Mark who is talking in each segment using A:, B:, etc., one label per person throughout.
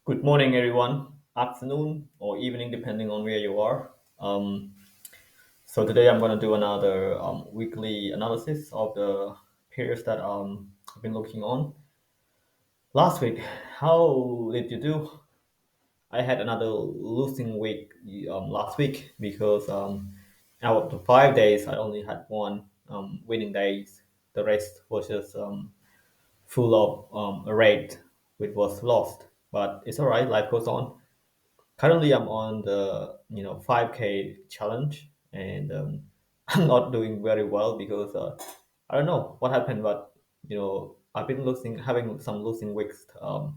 A: Good morning, everyone. Afternoon or evening, depending on where you are. Um, so today I'm going to do another weekly analysis of the periods that I've been looking on. Last week, how did you do? I had another losing week last week because out of the 5 days, I only had one winning days. The rest was just full of a rate which was lost. But it's all right. Life goes on. Currently I'm on the 5K challenge, and I'm not doing very well because I don't know what happened, but I've been losing having some losing weeks for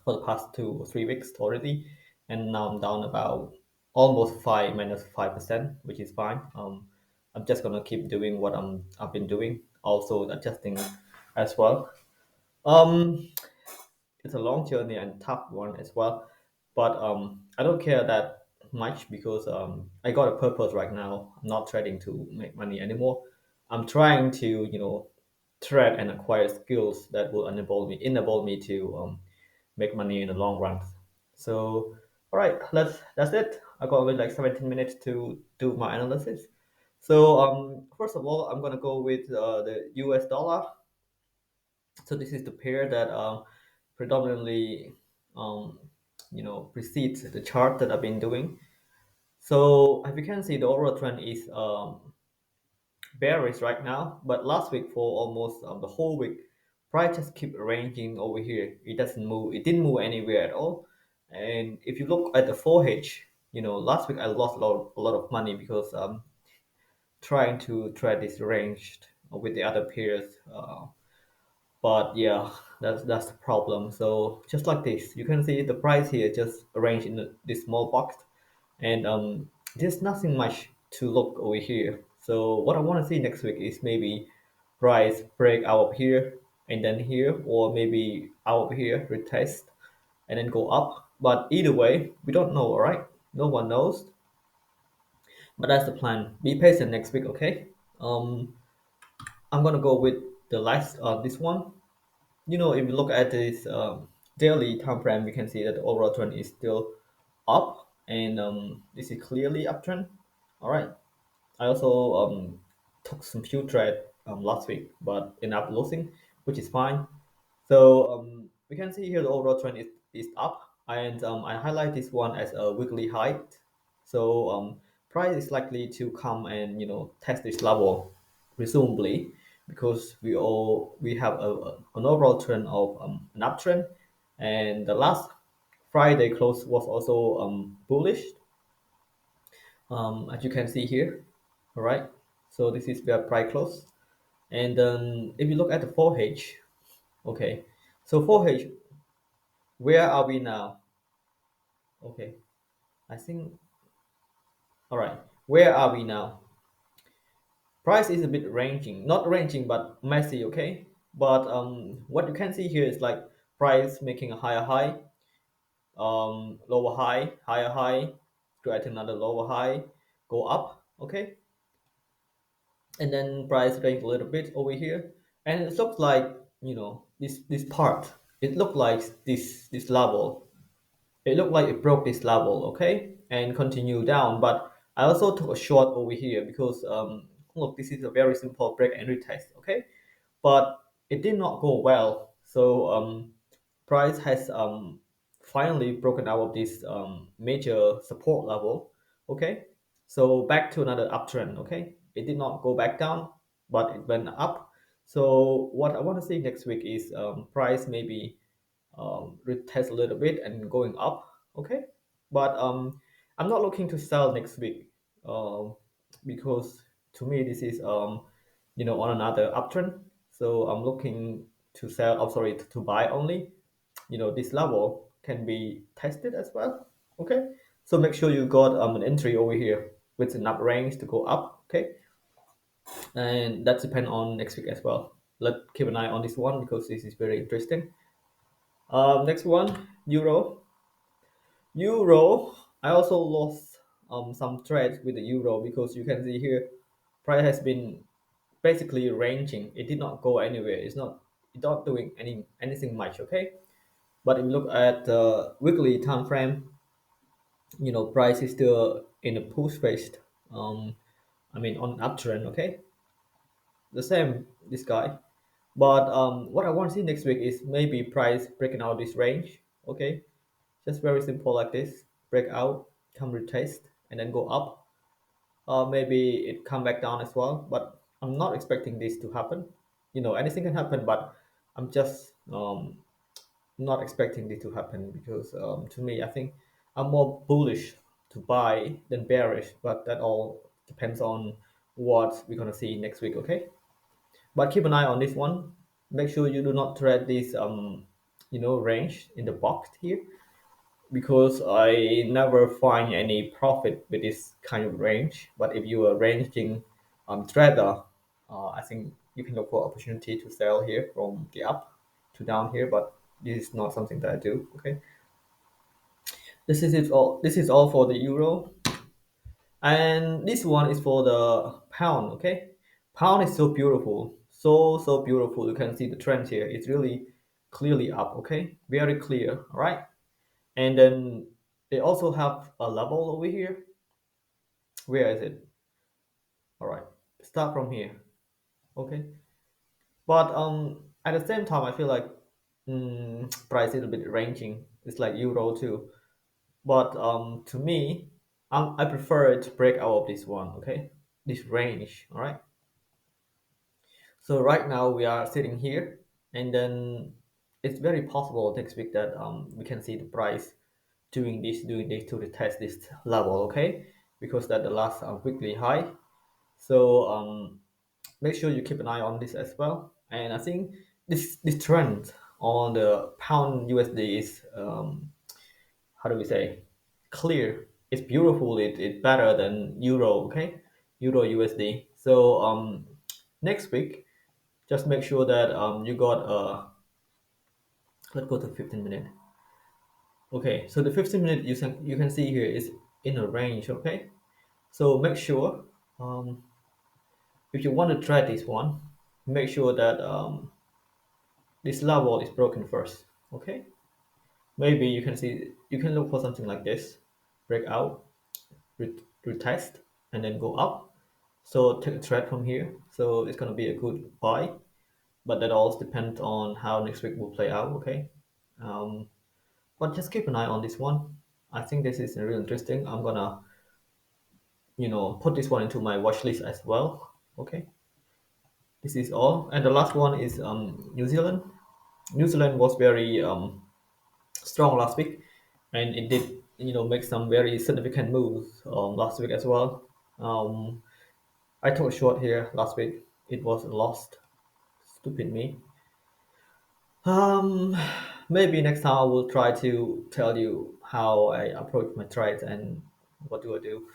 A: the past 2 or 3 weeks already, and now I'm down about almost 5 minus 5%, which is fine. I'm just gonna keep doing what I've been doing, also adjusting as well. um it's a long journey and tough one as well. But I don't care that much because I got a purpose right now. I'm not trading to make money anymore. I'm trying to trade and acquire skills that will enable me to make money in the long run. So all right, that's it. I got only like 17 minutes to do my analysis. So first of all, I'm gonna go with the US dollar. So this is the pair that predominantly um, precedes the chart that I've been doing. So as you can see, the overall trend is bearish right now. But last week for almost the whole week, price just keep ranging over here. It doesn't move. It didn't move anywhere at all. And if you look at the 4H, last week I lost a lot of money because trying to trade this range with the other peers. But yeah, that's the problem. So just like this, you can see the price here just arranged in this small box, and there's nothing much to look over here. So what I want to see next week is maybe price break out of here and then here, or maybe out of here retest and then go up. But either way, we don't know. All right, no one knows. But that's the plan. Be patient next week, okay? Um, I'm gonna go with the last this one. If you look at this daily time frame, we can see that the overall trend is still up, and this is clearly uptrend. All right. I also took some few trade last week, but ended up losing, which is fine. So we can see here the overall trend is up, and I highlight this one as a weekly high. So price is likely to come and test this level, presumably, because we have an overall trend of an uptrend, and the last Friday close was also bullish, as you can see here. All right. So this is where price close, and then if you look at the 4H, okay. So 4H, where are we now? Okay, I think, all right. Where are we now? Price is a bit ranging, not ranging, but messy, okay? But what you can see here is like price making a higher high, lower high, higher high, create another lower high, go up, okay? And then price range a little bit over here. And it looks like, this part, it looked like this level. It looked like it broke this level, okay, and continue down. But I also took a short over here because look, this is a very simple break and retest, okay, but it did not go well. So price has finally broken out of this major support level, okay. So back to another uptrend, okay. It did not go back down, but it went up. So what I want to see next week is price maybe retest a little bit and going up, okay. But I'm not looking to sell next week, because to me this is on another uptrend. So I'm looking to sell, oh sorry, to buy only. This level can be tested as well, okay. So make sure you got an entry over here with enough range to go up, okay. And that depends on next week as well. Let's keep an eye on this one because this is very interesting. Next one, euro. Euro, I also lost some trades with the euro because you can see here, price has been basically ranging. It did not go anywhere. It's not doing anything much. Okay, But if you look at the weekly time frame, price is still in a push phase. Um, I mean, on uptrend. Okay, the same this guy. But what I want to see next week is maybe price breaking out this range. Okay, just very simple like this. Break out, come retest, and then go up. Maybe it come back down as well. But I'm not expecting this to happen. Anything can happen, but I'm just not expecting this to happen because to me, I think I'm more bullish to buy than bearish. But that all depends on what we're gonna see next week. Okay, but keep an eye on this one. Make sure you do not trade this range in the box here because I never find any profit with this kind of range. But if you are ranging trader, I think you can look for opportunity to sell here from the up to down here. But this is not something that I do. Okay, this is it all. This is all for the euro, and this one is for the pound. Okay, pound is so beautiful, so beautiful. You can see the trend here. It's really clearly up. Okay, very clear. All right, and then they also have a level over here. Where is it? All right, start from here. Okay, but at the same time, I feel like price is a bit ranging. It's like euro too. But to me, I prefer it to break out of this one. Okay, this range. All right. So right now we are sitting here, and then it's very possible next week that we can see the price doing this to retest this level. Okay, because that the last weekly high. So make sure you keep an eye on this as well. And I think this trend on the pound USD is how do we say, clear. It's beautiful. It's better than euro. Okay, euro USD. So next week just make sure that you got let's go to 15 minute. Okay, so the 15 minute you can see here is in a range. Okay, so make sure um, if you want to try this one, make sure that this level is broken first. Okay, maybe you can look for something like this, break out, retest, and then go up. So take a trade from here. So it's gonna be a good buy, but that all depends on how next week will play out. Okay, um, but just keep an eye on this one. I think this is really interesting. I'm gonna put this one into my watch list as well. Okay, this is all, and the last one is New Zealand. New Zealand was very strong last week, and it did make some very significant moves last week as well. Um, I took a short here last week. It was lost. Stupid me. Um, Maybe next time I will try to tell you how I approach my trades and what do I do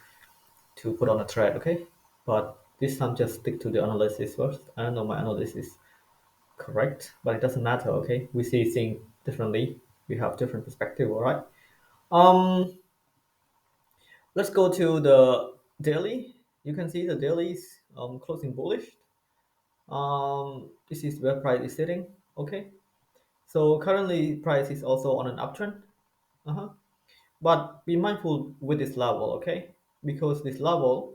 A: to put on a trade. Okay, but this time just stick to the analysis first. I don't know my analysis is correct, but it doesn't matter. Okay, we see things differently. We have different perspective. All right. Um, let's go to the daily. You can see the dailies closing bullish. This is where price is sitting. Okay, so currently price is also on an uptrend. Uh-huh. But be mindful with this level, okay? Because this level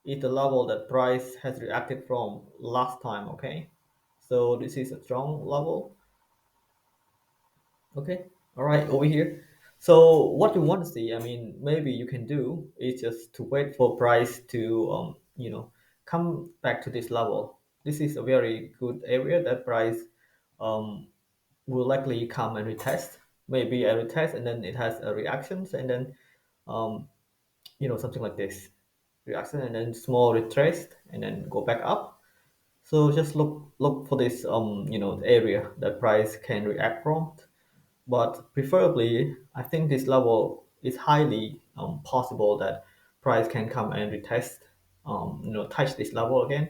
A: is the level that price has reacted from last time, okay? So this is a strong level, okay? All right, over here. So what you want to see, I mean, maybe you can do is just to wait for price to, come back to this level. This is a very good area that price um, will likely come and retest. Maybe a retest and then it has a reactions and then um, something like this reaction and then small retrace and then go back up. So just look for this area that price can react from, but preferably I think this level is highly possible that price can come and retest, touch this level again.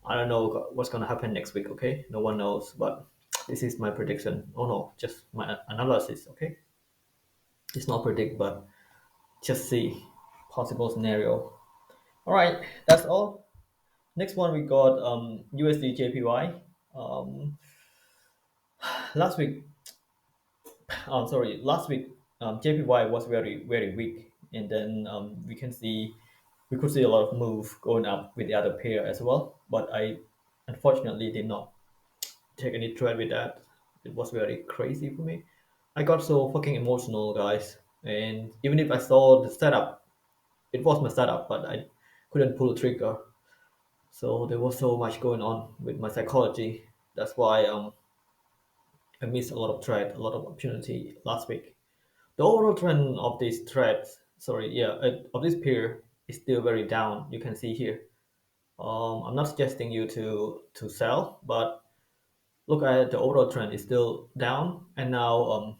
A: I don't know what's gonna happen next week. Okay, no one knows, but this is my prediction. Oh no, just my analysis. Okay, it's not predict, but just see possible scenario. All right, that's all. Next one we got USD JPY. Um, Last week sorry, last week JPY was very weak, and then we could see a lot of move going up with the other pair as well. But I unfortunately did not take any trade with that. It was very crazy for me. I got so fucking emotional, guys. And even if I saw the setup, it was my setup, but I couldn't pull the trigger. So there was so much going on with my psychology. That's why I missed a lot of trade, a lot of opportunity last week. The overall trend of this thread, sorry, yeah, of this pair is still very down. You can see here. I'm not suggesting you to sell, but look at the overall trend is still down, and now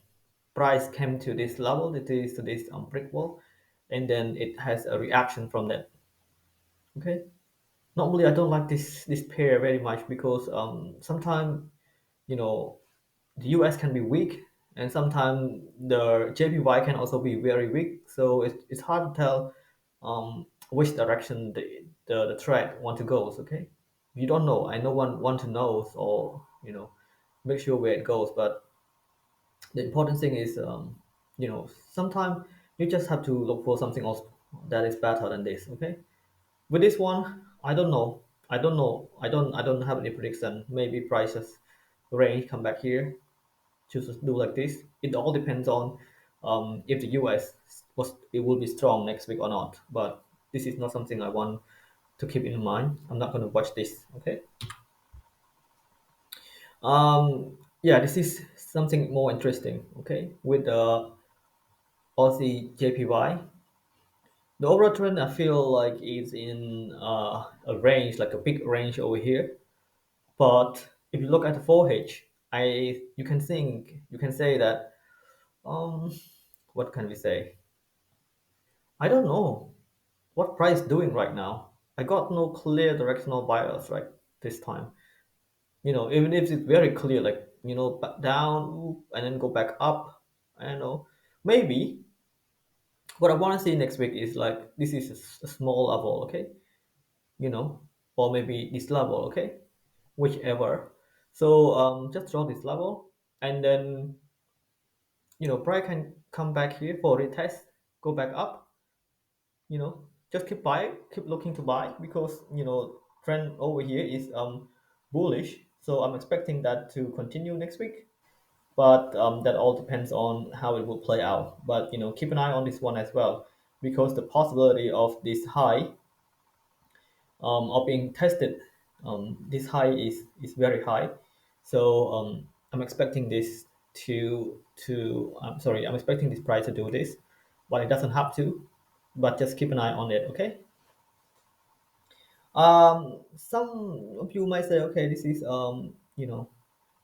A: price came to this level. It is to this brick wall, and then it has a reaction from that. Okay. Normally, I don't like this pair very much because sometimes you know the US can be weak, and sometimes the JPY can also be very weak. So it's hard to tell which direction the trade want to go. Okay, you don't know. I no one want to know or make sure where it goes. But the important thing is sometimes you just have to look for something else that is better than this. Okay, with this one, I don't know. I don't know. I don't have any prediction. Maybe prices range come back here to do like this. It all depends on if the US was it will be strong next week or not. But this is not something I want to keep in mind. I'm not going to watch this. Okay. Yeah, this is something more interesting. Okay, with the Aussie JPY, the overall trend I feel like is in a range, like a big range over here. But if you look at the 4H, I you can say that um what can we say? I don't know what price doing right now. I got no clear directional bias right this time. Even if it's very clear, like back down oop, and then go back up. I don't know. Maybe what I want to see next week is like this is a small level, okay? Or maybe this level, okay? Whichever. So just draw this level, and then price can come back here for retest, go back up, just keep buying, keep looking to buy because trend over here is bullish. So I'm expecting that to continue next week. But that all depends on how it will play out. But keep an eye on this one as well because the possibility of this high of being tested, this high is very high. So I'm expecting this I'm sorry, I'm expecting this price to do this, but it doesn't have to. But just keep an eye on it, okay? Some of you might say, okay, this is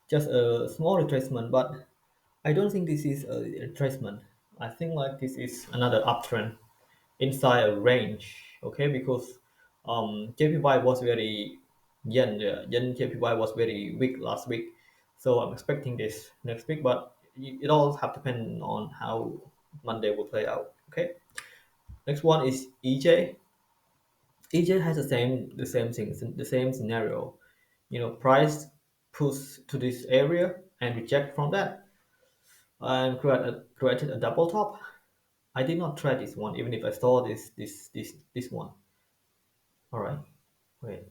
A: just a small retracement, but I don't think this is a retracement. I think like this is another uptrend inside a range, okay? Because JPY was very yen JPY was very weak last week, so I'm expecting this next week, but it all have to depend on how Monday will play out. Okay, next one is EJ. EJ has the same thing, the same scenario. Price push to this area and reject from that and created a double top. I did not try this one, even if I saw this one. All right, wait.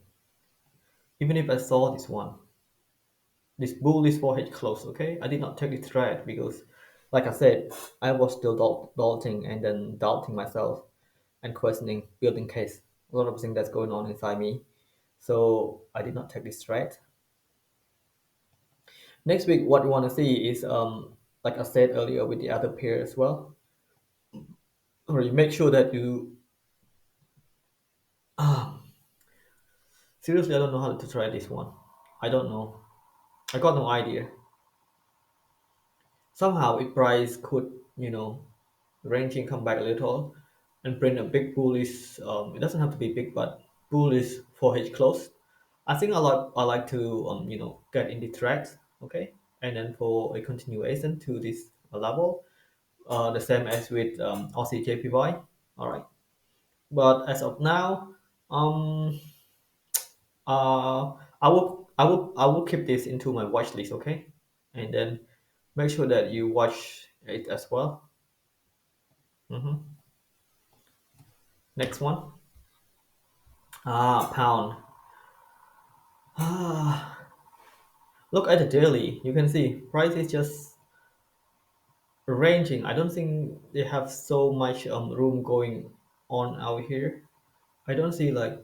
A: Even if I saw this one, this bullish forehead close, okay? I did not take it trade because, like I said, I was still doubting and then doubting myself and questioning, building case. A lot of things that's going on inside me. So I did not take this trade. Next week, what you want to see is, like I said earlier with the other pair as well, or you make sure that you, seriously, I don't know how to try this one. I don't know. I got no idea. Somehow, if price could, ranging come back a little and print a big bullish, it doesn't have to be big, but bullish 4H close. I think I like to get in the tracks, okay, and then for a continuation to this level, the same as with Aussie JPY. All right, but as of now, um, I will keep this into my watch list, okay, and then Make sure that you watch it as well. Hmm. Next one. Pound. Ah, look at the daily. You can see price is just ranging. I don't think they have so much room going on out here. I don't see like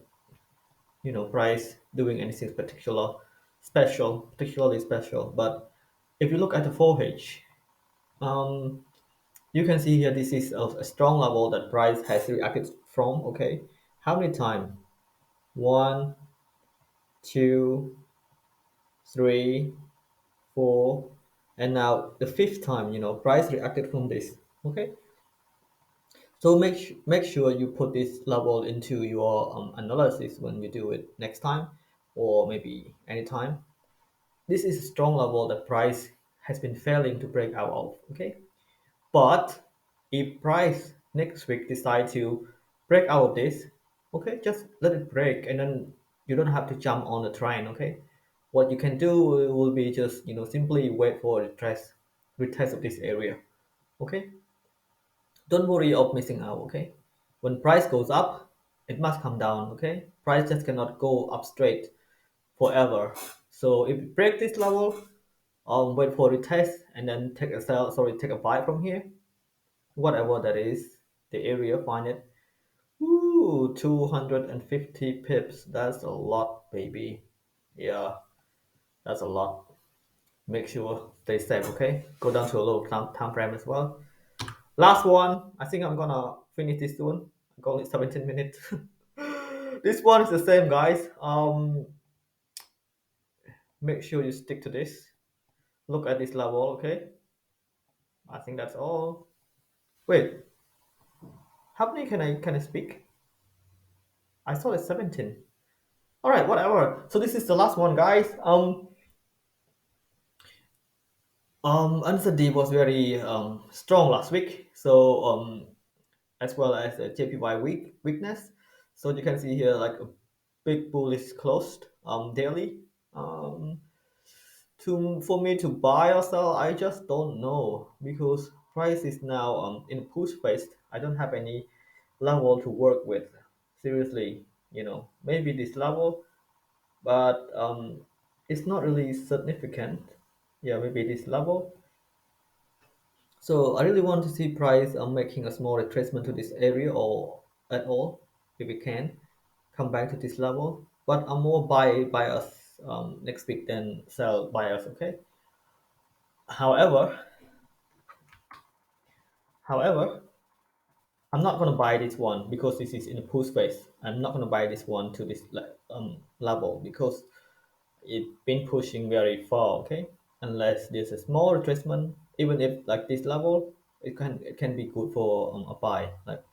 A: price doing anything particularly special. But if you look at the 4H, um, you can see here this is a strong level that price has reacted from. Okay, how many times? One, two, three, four, and now the fifth time. Price reacted from this. Okay, so make sure you put this level into your analysis when you do it next time, or maybe anytime. This is a strong level that price has been failing to break out of. Okay, but if price next week decide to break out of this, okay, just let it break, and then you don't have to jump on the train. Okay, what you can do will be just simply wait for retest of this area. Okay, don't worry of missing out. Okay, when price goes up, it must come down. Okay, price just cannot go up straight forever. So if you break this level, wait for the test and then take a buy from here, whatever that is, the area, find it. Ooh, 250 pips. That's a lot, baby. Yeah, that's a lot. Make sure stay safe. Okay, go down to a low time frame as well. Last one. I think I'm gonna finish this soon. I got only 17 minutes. This one is the same, guys. Make sure you stick to this. Look at this level. Okay, I think that's all. Wait, how many can I speak? I saw it 17. All right, whatever. So this is the last one, guys. Answer D was very strong last week. So as well as the JPY weakness. So you can see here like a big bullish closed daily. Um, to for me to buy or sell, I just don't know because price is now in push phase. I don't have any level to work with. Seriously, maybe this level, but it's not really significant. Yeah, maybe this level. So I really want to see price making a small retracement to this area or at all, if we can come back to this level. But I'm more buy us next week than sell buy us. Okay. However, however, I'm not gonna buy this one because this is in the push phase. I'm not gonna buy this one to this level because it been pushing very far. Okay, unless there's a small retracement, even if like this level, it can be good for a buy. Like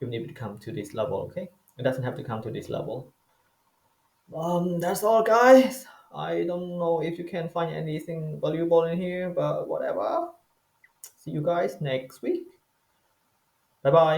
A: even if it come to this level. Okay, it doesn't have to come to this level. That's all, guys. I don't know if you can find anything valuable in here, but whatever. See you guys next week. Bye bye.